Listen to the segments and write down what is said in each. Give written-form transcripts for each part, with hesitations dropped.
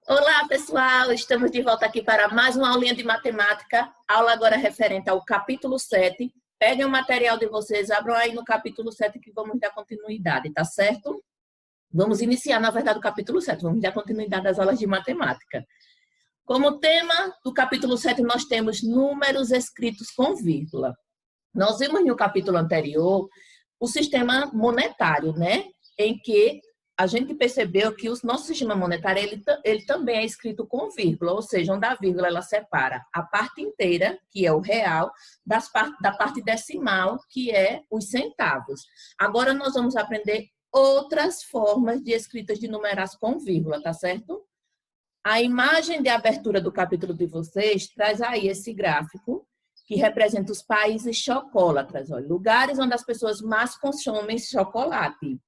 Olá, pessoal! Estamos de volta aqui para mais uma aulinha de matemática. Aula agora referente ao capítulo 7. Peguem o material de vocês, abram aí no capítulo 7 que vamos dar continuidade, tá certo? Vamos iniciar, na verdade, o capítulo 7. Vamos dar continuidade às aulas de matemática. Como tema do capítulo 7, nós temos números escritos com vírgula. Nós vimos no capítulo anterior o sistema monetário, né? Em que a gente percebeu que o nosso sistema monetário ele também é escrito com vírgula, ou seja, onde a vírgula ela separa a parte inteira, que é o real, da parte decimal, que é os centavos. Agora nós vamos aprender outras formas de escritas de numerais com vírgula, tá certo? A imagem de abertura do capítulo de vocês traz aí esse gráfico que representa os países chocolatras, olha, lugares onde as pessoas mais consomem chocolate.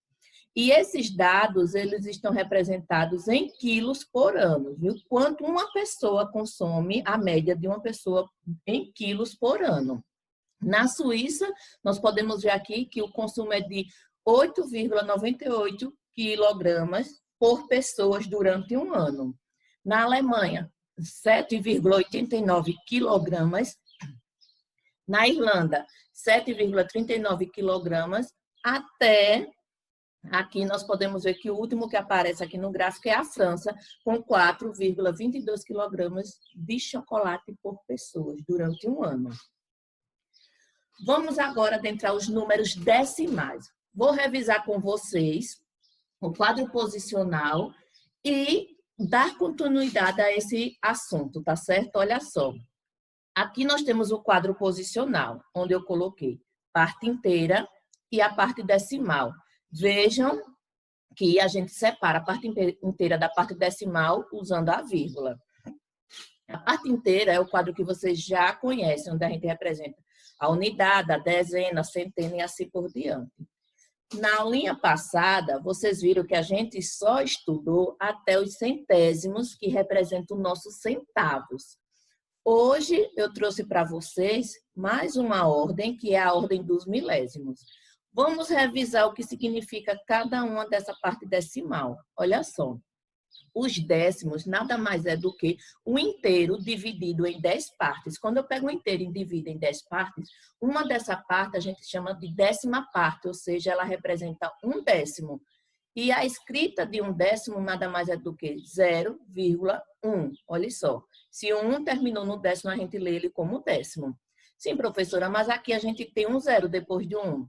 E esses dados, eles estão representados em quilos por ano, viu? Quanto uma pessoa consome, a média de uma pessoa em quilos por ano. Na Suíça, nós podemos ver aqui que o consumo é de 8,98 quilogramas por pessoas durante um ano. Na Alemanha, 7,89 quilogramas. Na Irlanda, 7,39 quilogramas, até aqui nós podemos ver que o último que aparece aqui no gráfico é a França, com 4,22 quilogramas de chocolate por pessoa durante um ano. Vamos agora adentrar os números decimais. Vou revisar com vocês o quadro posicional e dar continuidade a esse assunto, tá certo? Olha só. Aqui nós temos o quadro posicional, onde eu coloquei parte inteira e a parte decimal. Vejam que a gente separa a parte inteira da parte decimal usando a vírgula. A parte inteira é o quadro que vocês já conhecem, onde a gente representa a unidade, a dezena, a centena e assim por diante. Na aulinha passada, vocês viram que a gente só estudou até os centésimos, que representam os nossos centavos. Hoje eu trouxe para vocês mais uma ordem, que é a ordem dos milésimos. Vamos revisar o que significa cada uma dessa parte decimal. Olha só, os décimos nada mais é do que um inteiro dividido em 10 partes. Quando eu pego um inteiro e divido em 10 partes, uma dessa parte a gente chama de décima parte, ou seja, ela representa um décimo. E a escrita de um décimo nada mais é do que 0,1. Olha só. Se o 1 terminou no décimo, a gente lê ele como décimo. Sim, professora, mas aqui a gente tem um zero depois de 1.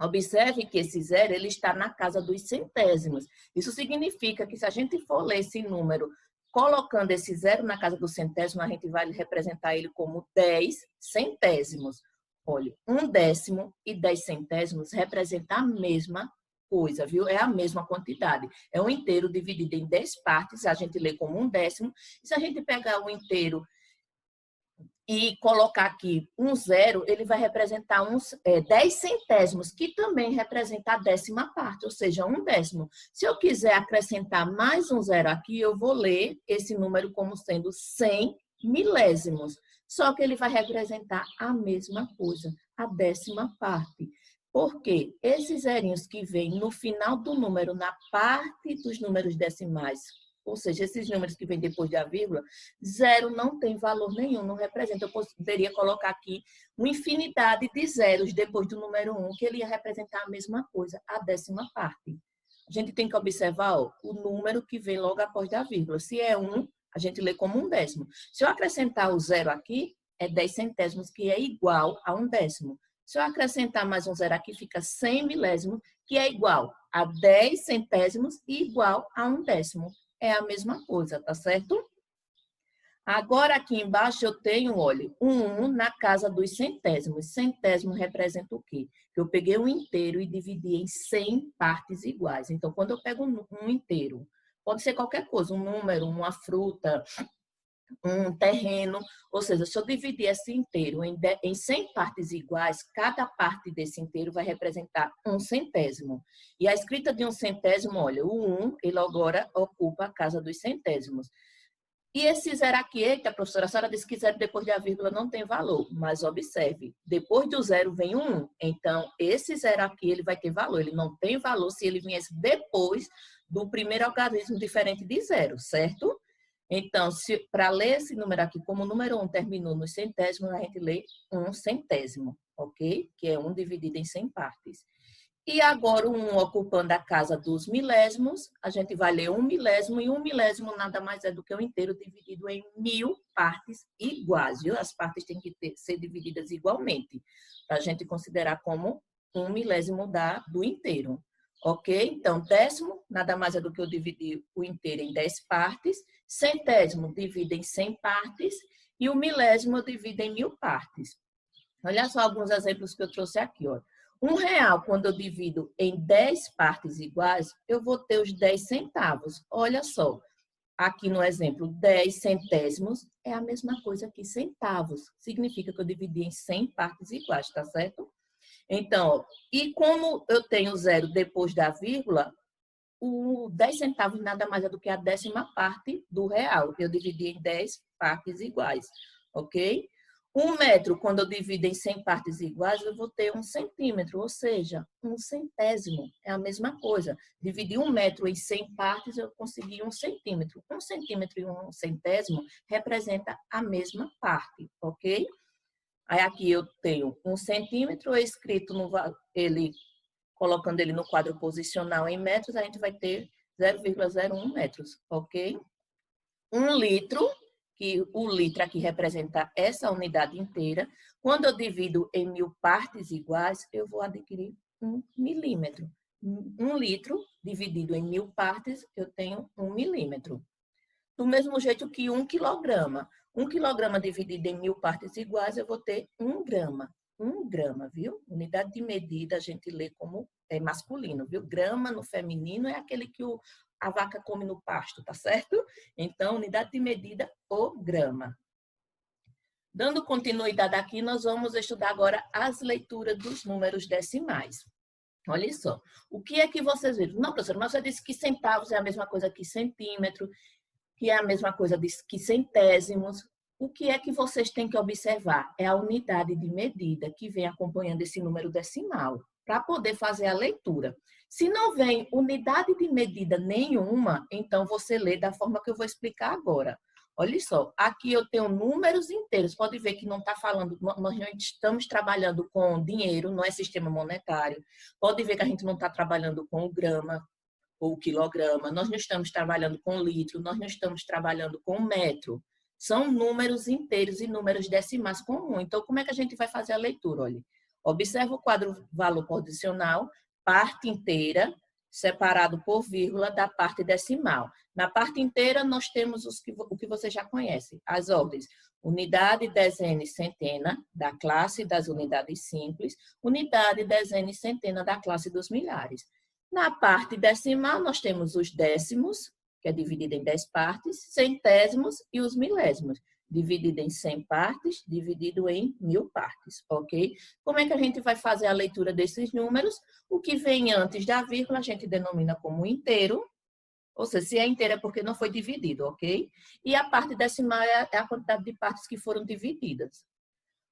Observe que esse zero ele está na casa dos centésimos. Isso significa que se a gente for ler esse número colocando esse zero na casa do centésimo, a gente vai representar ele como 10 centésimos. Olha, um décimo e 10 centésimos representam a mesma coisa, viu? É a mesma quantidade. É um inteiro dividido em 10 partes, a gente lê como um décimo. E se a gente pegar o inteiro e colocar aqui um zero, ele vai representar 10 centésimos, que também representa a décima parte, ou seja, um décimo. Se eu quiser acrescentar mais um zero aqui, eu vou ler esse número como sendo 100 milésimos. Só que ele vai representar a mesma coisa, a décima parte. Porque esses zerinhos que vêm no final do número, na parte dos números decimais, ou seja, esses números que vêm depois da vírgula, zero não tem valor nenhum, não representa. Eu poderia colocar aqui uma infinidade de zeros depois do número 1, que ele ia representar a mesma coisa, a décima parte. A gente tem que observar o número que vem logo após da vírgula. Se é 1, a gente lê como um décimo. Se eu acrescentar o zero aqui, é 10 centésimos, que é igual a um décimo. Se eu acrescentar mais um zero aqui, fica 100 milésimos, que é igual a 10 centésimos e igual a um décimo. É a mesma coisa, tá certo? Agora, aqui embaixo, eu tenho, olha, um 1 na casa dos centésimos. Centésimo representa o quê? Que eu peguei um inteiro e dividi em 100 partes iguais. Então, quando eu pego um inteiro, pode ser qualquer coisa, um número, uma fruta, um terreno, ou seja, se eu dividir esse inteiro em 100 partes iguais, cada parte desse inteiro vai representar um centésimo. E a escrita de um centésimo, olha, o 1, ele agora ocupa a casa dos centésimos. E esse zero aqui, eita, professora, a senhora disse que zero depois da vírgula não tem valor, mas observe, depois do zero vem o 1, então esse zero aqui ele vai ter valor, ele não tem valor se ele viesse depois do primeiro algarismo diferente de zero, certo? Então, para ler esse número aqui, como o número 1 terminou nos centésimos, a gente lê 1 centésimo, ok? Que é 1 dividido em 100 partes. E agora, o 1 ocupando a casa dos milésimos, a gente vai ler 1 milésimo, e 1 milésimo nada mais é do que o inteiro dividido em 1000 partes iguais, viu? As partes têm que ser divididas igualmente, para a gente considerar como 1 milésimo do inteiro, ok? Então, décimo nada mais é do que eu dividir o inteiro em 10 partes, centésimo divido em 100 partes, e o milésimo eu divido em 1000 partes. Olha só alguns exemplos que eu trouxe aqui, ó. R$1, quando eu divido em 10 partes iguais, eu vou ter os 10 centavos. Olha só, aqui no exemplo, 10 centésimos é a mesma coisa que centavos. Significa que eu dividi em 100 partes iguais, tá certo? Então, e como eu tenho zero depois da vírgula, o 10 centavos nada mais é do que a 10ª parte do real. Eu dividi em 10 partes iguais, ok? 1 metro, quando eu divido em 100 partes iguais, eu vou ter 1 centímetro, ou seja, 1 centésimo. É a mesma coisa. Dividir 1 metro em 100 partes, eu consegui 1 centímetro. 1 centímetro e 1 centésimo representa a mesma parte, ok? Aí aqui eu tenho 1 centímetro escrito colocando ele no quadro posicional em metros, a gente vai ter 0,01 metros, ok? 1 litro, que o litro aqui representa essa unidade inteira. Quando eu divido em 1000 partes iguais, eu vou adquirir 1 milímetro. 1 litro dividido em 1000 partes, eu tenho 1 milímetro. Do mesmo jeito que 1 quilograma. 1 quilograma dividido em 1000 partes iguais, eu vou ter 1 grama. 1 grama, viu? Unidade de medida a gente lê como masculino, viu? Grama no feminino é aquele que a vaca come no pasto, tá certo? Então, unidade de medida, o grama. Dando continuidade aqui, nós vamos estudar agora as leituras dos números decimais. Olha só, o que é que vocês viram? Não, professora, mas você disse que centavos é a mesma coisa que centímetro, que é a mesma coisa que centésimos. O que é que vocês têm que observar? É a unidade de medida que vem acompanhando esse número decimal, para poder fazer a leitura. Se não vem unidade de medida nenhuma, então você lê da forma que eu vou explicar agora. Olha só, aqui eu tenho números inteiros. Pode ver que não está falando, nós não estamos trabalhando com dinheiro, não é sistema monetário. Pode ver que a gente não está trabalhando com o grama ou quilograma, nós não estamos trabalhando com litro, nós não estamos trabalhando com metro. São números inteiros e números decimais comuns. Então, como é que a gente vai fazer a leitura? Olha, observa o quadro valor posicional, parte inteira, separado por vírgula da parte decimal. Na parte inteira, nós temos o que você já conhece, as ordens. Unidade, dezena e centena, da classe das unidades simples. Unidade, dezena e centena, da classe dos milhares. Na parte decimal, nós temos os décimos, que é dividido em 10 partes, centésimos e os milésimos, dividido em 100 partes, dividido em 1000 partes, ok? Como é que a gente vai fazer a leitura desses números? O que vem antes da vírgula, a gente denomina como inteiro, ou seja, se é inteiro é porque não foi dividido, ok? E a parte decimal é a quantidade de partes que foram divididas.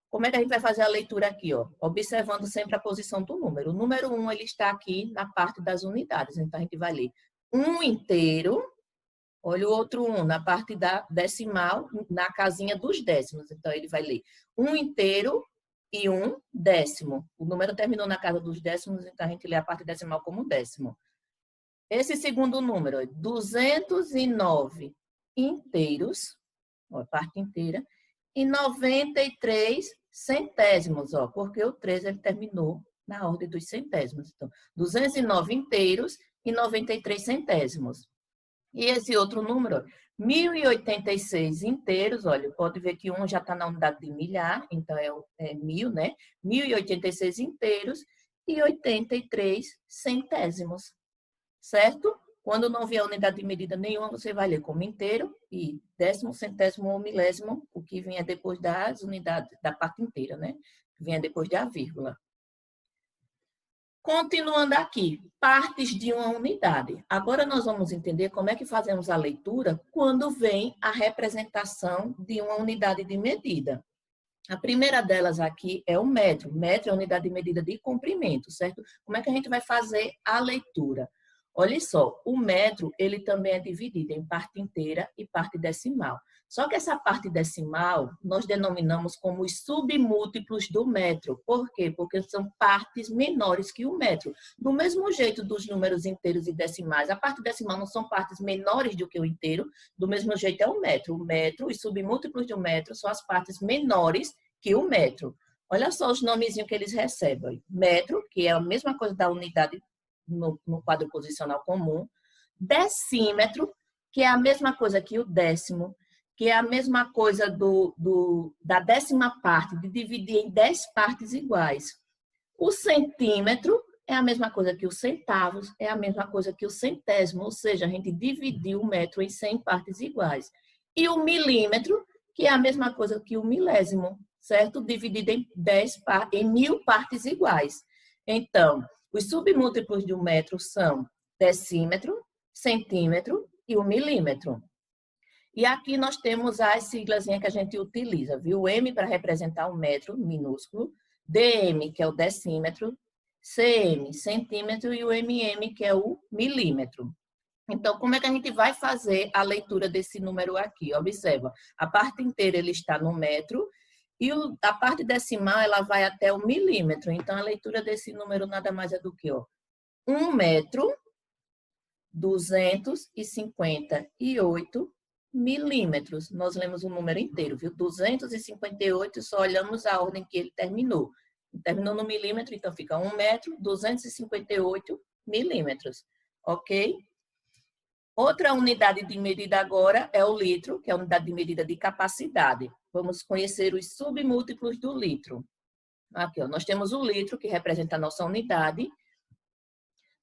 Como é que a gente vai fazer a leitura aqui, ó? Observando sempre a posição do número. O número 1, ele está aqui na parte das unidades. Então, a gente vai ler 1 inteiro. Olha o outro 1 na parte da decimal, na casinha dos décimos. Então, ele vai ler 1 inteiro e 1 décimo. O número terminou na casa dos décimos, então a gente lê a parte decimal como décimo. Esse segundo número, 209 inteiros, ó, parte inteira, e 93 centésimos, ó, porque o 3 ele terminou na ordem dos centésimos. Então, 209 inteiros e 93 centésimos. E esse outro número, 1086 inteiros, olha, pode ver que um já está na unidade de milhar, então é 1000, né? 1086 inteiros e 83 centésimos, certo? Quando não vier unidade de medida nenhuma, você vai ler como inteiro e décimo, centésimo ou milésimo, o que vier depois das unidades, da parte inteira, né? Vier depois da vírgula. Continuando aqui, partes de uma unidade. Agora nós vamos entender como é que fazemos a leitura quando vem a representação de uma unidade de medida. A primeira delas aqui é o metro. Metro é a unidade de medida de comprimento, certo? Como é que a gente vai fazer a leitura? Olha só, o metro, ele também é dividido em parte inteira e parte decimal. Só que essa parte decimal, nós denominamos como os submúltiplos do metro. Por quê? Porque são partes menores que o metro. Do mesmo jeito dos números inteiros e decimais, a parte decimal não são partes menores do que o inteiro, do mesmo jeito é o metro. O metro, os submúltiplos do metro são as partes menores que o metro. Olha só os nomezinhos que eles recebem. Metro, que é a mesma coisa da unidade no quadro posicional comum. Decímetro, que é a mesma coisa que o décimo, que é a mesma coisa da décima parte, de dividir em 10 partes iguais. O centímetro é a mesma coisa que os centavos, é a mesma coisa que o centésimo, ou seja, a gente dividiu o metro em 100 partes iguais. E o milímetro, que é a mesma coisa que o milésimo, certo? Dividido em 1000 partes iguais. Então, os submúltiplos de um metro são decímetro, centímetro e o milímetro. E aqui nós temos as siglazinhas que a gente utiliza, viu? O M para representar o metro minúsculo, DM, que é o decímetro, CM, centímetro, e o MM, que é o milímetro. Então, como é que a gente vai fazer a leitura desse número aqui? Observa, a parte inteira ele está no metro e a parte decimal ela vai até o milímetro. Então, a leitura desse número nada mais é do que 1 metro, 258 milímetros. Nós lemos o número inteiro, viu? 258, só olhamos a ordem que ele terminou. Terminou no milímetro, então fica 1 metro, 258 milímetros. Ok? Outra unidade de medida agora é o litro, que é a unidade de medida de capacidade. Vamos conhecer os submúltiplos do litro. Aqui, nós temos o litro, que representa a nossa unidade.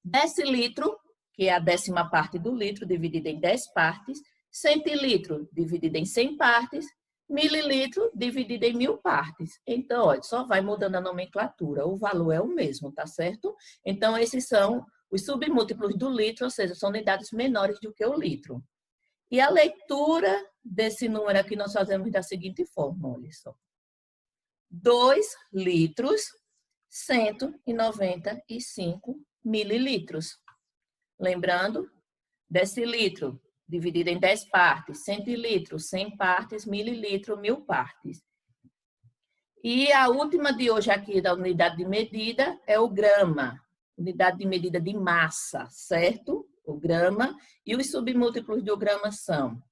Decilitro, que é a décima parte do litro, dividida em 10 partes. Centilitro, dividido em 100 partes. Mililitro, dividido em 1000 partes. Então, olha, só vai mudando a nomenclatura. O valor é o mesmo, tá certo? Então, esses são os submúltiplos do litro, ou seja, são unidades menores do que o litro. E a leitura desse número aqui nós fazemos da seguinte forma, olha só. 2 litros, 195 mililitros. Lembrando, decilitro, dividido em 10 partes, centilitro, 100 partes, mililitro, 1000 partes. E a última de hoje aqui da unidade de medida é o grama, unidade de medida de massa, certo? O grama. E os submúltiplos do grama são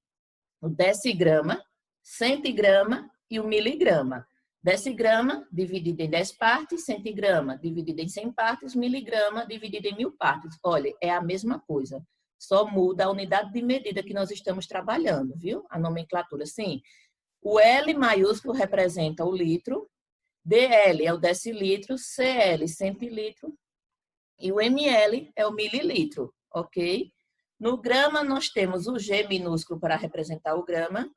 o decigrama, centigrama e o miligrama. Decigrama, dividido em 10 partes, centigrama, dividido em 100 partes, miligrama, dividido em 1000 partes. Olha, é a mesma coisa. Só muda a unidade de medida que nós estamos trabalhando, viu? A nomenclatura, sim. O L maiúsculo representa o litro, DL é o decilitro, CL, centilitro, e o ML é o mililitro, ok? No grama, nós temos o G minúsculo para representar o grama,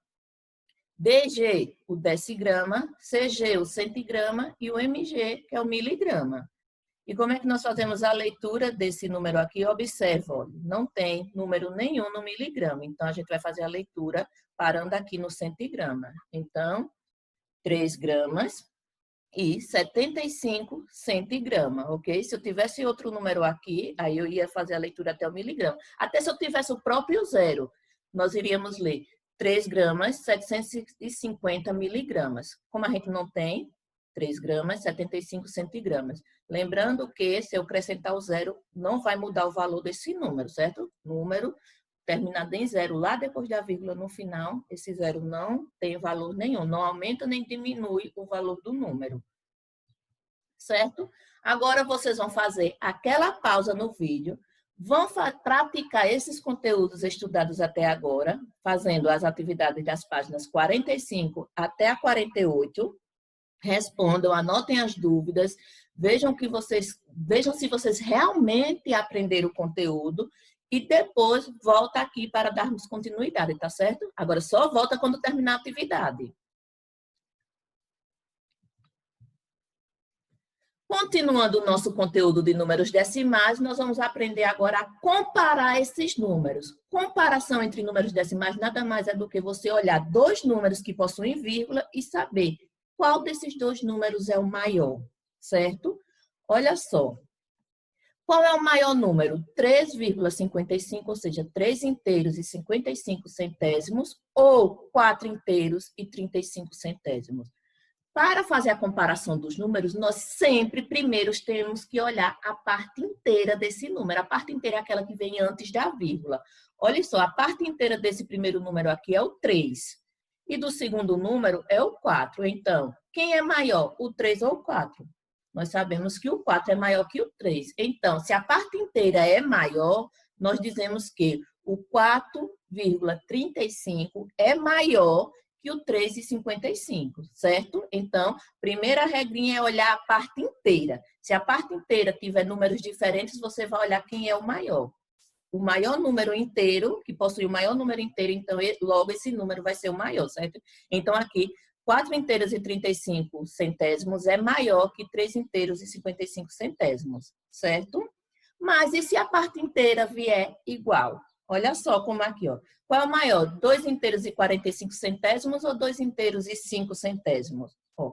DG, o decigrama, CG, o centigrama, e o MG, que é o miligrama. E como é que nós fazemos a leitura desse número aqui? Observa, olha, não tem número nenhum no miligrama. Então, a gente vai fazer a leitura parando aqui no centigrama. Então, 3 gramas e 75 centigrama, ok? Se eu tivesse outro número aqui, aí eu ia fazer a leitura até o miligrama. Até se eu tivesse o próprio zero, nós iríamos ler 3 gramas, 750 miligramas. Como a gente não tem, 3 gramas, 75 centigramas. Lembrando que se eu acrescentar o zero, não vai mudar o valor desse número, certo? Número terminado em zero, lá depois da vírgula no final, esse zero não tem valor nenhum. Não aumenta nem diminui o valor do número. Certo? Agora vocês vão fazer aquela pausa no vídeo, vão praticar esses conteúdos estudados até agora, fazendo as atividades das páginas 45 até a 48. Respondam, anotem as dúvidas, vejam se vocês realmente aprenderam o conteúdo e depois volta aqui para darmos continuidade, tá certo? Agora só volta quando terminar a atividade. Continuando o nosso conteúdo de números decimais, nós vamos aprender agora a comparar esses números. Comparação entre números decimais nada mais é do que você olhar dois números que possuem vírgula e saber qual desses dois números é o maior, certo? Olha só. Qual é o maior número? 3,55, ou seja, 3 inteiros e 55 centésimos, ou 4 inteiros e 35 centésimos. Para fazer a comparação dos números, nós sempre primeiro temos que olhar a parte inteira desse número. A parte inteira é aquela que vem antes da vírgula. Olha só, a parte inteira desse primeiro número aqui é o 3. E do segundo número é o 4. Então, quem é maior, o 3 ou o 4? Nós sabemos que o 4 é maior que o 3. Então, se a parte inteira é maior, nós dizemos que o 4,35 é maior que o 3,55, certo? Então, primeira regrinha é olhar a parte inteira. Se a parte inteira tiver números diferentes, você vai olhar quem é o maior. O maior número inteiro, que possui o maior número inteiro, então logo esse número vai ser o maior, certo? Então, aqui, 4 inteiros e 35 centésimos é maior que 3 inteiros e 55 centésimos, certo? Mas e se a parte inteira vier igual? Olha só como aqui, ó. Qual é o maior? 2 inteiros e 45 centésimos ou 2 inteiros e 5 centésimos? Ó,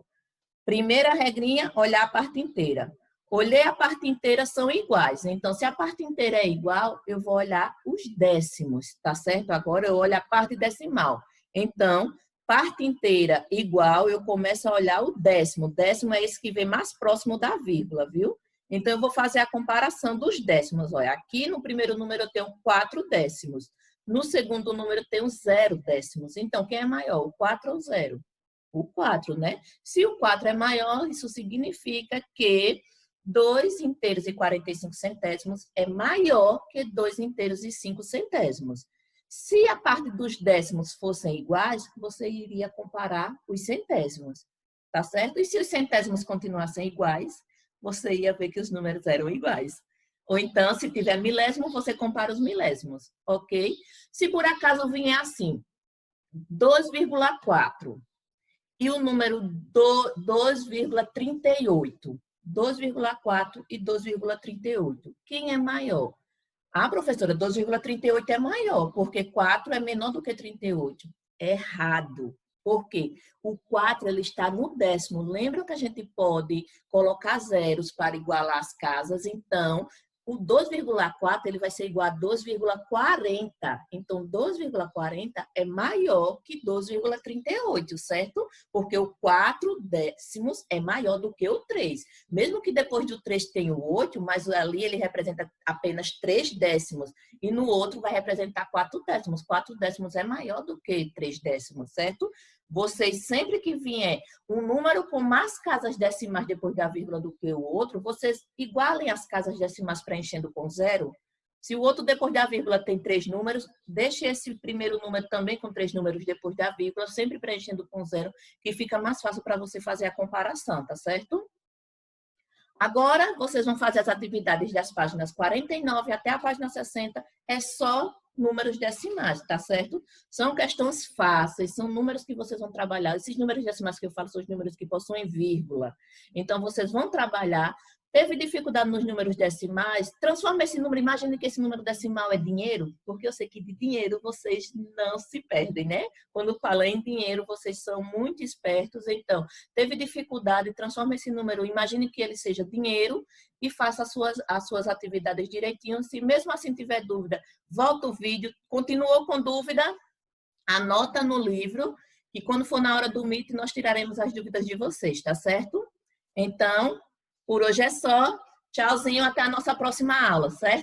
primeira regrinha, olhar a parte inteira. Olhei a parte inteira, são iguais. Então, se a parte inteira é igual, eu vou olhar os décimos, tá certo? Agora eu olho a parte decimal. Então, parte inteira igual, eu começo a olhar o décimo. O décimo é esse que vem mais próximo da vírgula, viu? Então, eu vou fazer a comparação dos décimos. Olha, aqui no primeiro número eu tenho 4 décimos. No segundo número eu tenho 0 décimos. Então, quem é maior, o 4 ou o 0? O 4, né? Se o 4 é maior, isso significa que 2 inteiros e 45 centésimos é maior que 2 inteiros e 5 centésimos. Se a parte dos décimos fossem iguais, você iria comparar os centésimos, tá certo? E se os centésimos continuassem iguais, você ia ver que os números eram iguais. Ou então, se tiver milésimo, você compara os milésimos, ok? Se por acaso vier assim, 2,4 e o número 2,38. 2,4 e 2,38. Quem é maior? Ah, professora, 2,38 é maior, porque 4 é menor do que 38. Errado. Por quê? O 4 ele está no décimo. Lembra que a gente pode colocar zeros para igualar as casas? Então, o 2,4 ele vai ser igual a 2,40. Então, 2,40 é maior que 2,38, certo? Porque o 4 décimos é maior do que o 3. Mesmo que depois do 3 tenha o 8, mas ali ele representa apenas 3 décimos. E no outro vai representar 4 décimos. 4 décimos é maior do que 3 décimos, certo? Vocês, sempre que vier um número com mais casas decimais depois da vírgula do que o outro, vocês igualem as casas decimais preenchendo com 0. Se o outro depois da vírgula tem 3 números, deixe esse primeiro número também com 3 números depois da vírgula, sempre preenchendo com 0, que fica mais fácil para você fazer a comparação, tá certo? Agora, vocês vão fazer as atividades das páginas 49 até a página 60, é só números decimais, tá certo? São questões fáceis, são números que vocês vão trabalhar. Esses números decimais que eu falo são os números que possuem vírgula. Então, vocês vão trabalhar. Teve dificuldade nos números decimais? Transforma esse número, imagine que esse número decimal é dinheiro, porque eu sei que de dinheiro vocês não se perdem, né? Quando fala em dinheiro, vocês são muito espertos. Então, teve dificuldade, transforma esse número, imagine que ele seja dinheiro e faça as suas atividades direitinho. Se mesmo assim tiver dúvida, volta o vídeo. Continuou com dúvida? Anota no livro, que quando for na hora do Meet, nós tiraremos as dúvidas de vocês, tá certo? Então, por hoje é só. Tchauzinho, até a nossa próxima aula, certo?